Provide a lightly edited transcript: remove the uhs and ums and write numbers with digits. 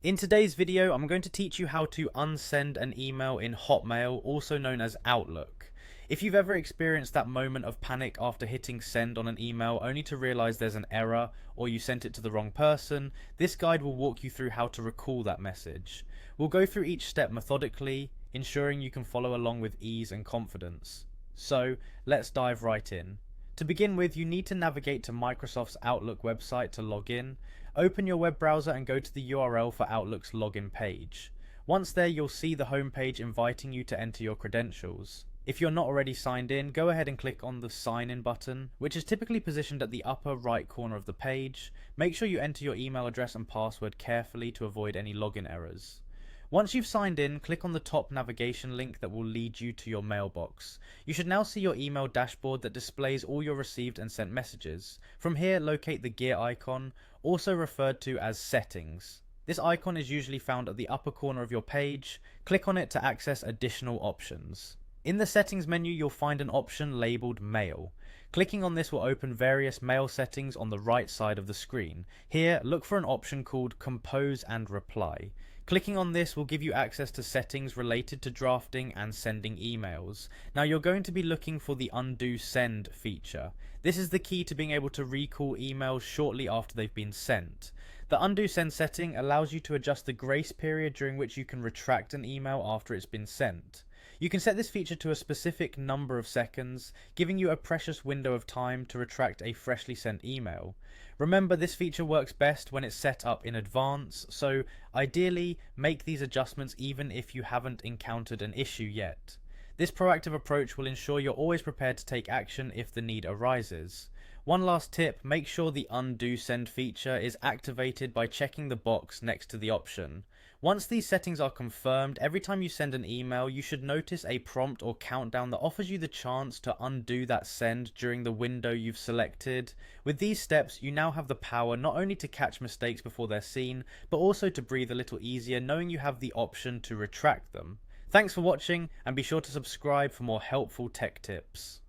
In today's video, I'm going to teach you how to unsend an email in Hotmail, also known as Outlook. If you've ever experienced that moment of panic after hitting send on an email only to realize there's an error or you sent it to the wrong person, this guide will walk you through how to recall that message. We'll go through each step methodically, ensuring you can follow along with ease and confidence. So, let's dive right in. To begin with, you need to navigate to Microsoft's Outlook website to log in. Open your web browser and go to the URL for Outlook's login page. Once there, you'll see the home page inviting you to enter your credentials. If you're not already signed in, go ahead and click on the sign in button, which is typically positioned at the upper right corner of the page. Make sure you enter your email address and password carefully to avoid any login errors. Once you've signed in, click on the top navigation link that will lead you to your mailbox. You should now see your email dashboard that displays all your received and sent messages. From here, locate the gear icon, also referred to as settings. This icon is usually found at the upper corner of your page. Click on it to access additional options. In the settings menu, you'll find an option labeled Mail. Clicking on this will open various mail settings on the right side of the screen. Here, look for an option called Compose and Reply. Clicking on this will give you access to settings related to drafting and sending emails. Now you're going to be looking for the undo send feature. This is the key to being able to recall emails shortly after they've been sent. The undo send setting allows you to adjust the grace period during which you can retract an email after it's been sent. You can set this feature to a specific number of seconds, giving you a precious window of time to retract a freshly sent email. Remember, this feature works best when it's set up in advance, so ideally make these adjustments even if you haven't encountered an issue yet. This proactive approach will ensure you're always prepared to take action if the need arises. One last tip, make sure the undo send feature is activated by checking the box next to the option. Once these settings are confirmed, every time you send an email, you should notice a prompt or countdown that offers you the chance to undo that send during the window you've selected. With these steps, you now have the power not only to catch mistakes before they're seen, but also to breathe a little easier knowing you have the option to retract them. Thanks for watching, and be sure to subscribe for more helpful tech tips.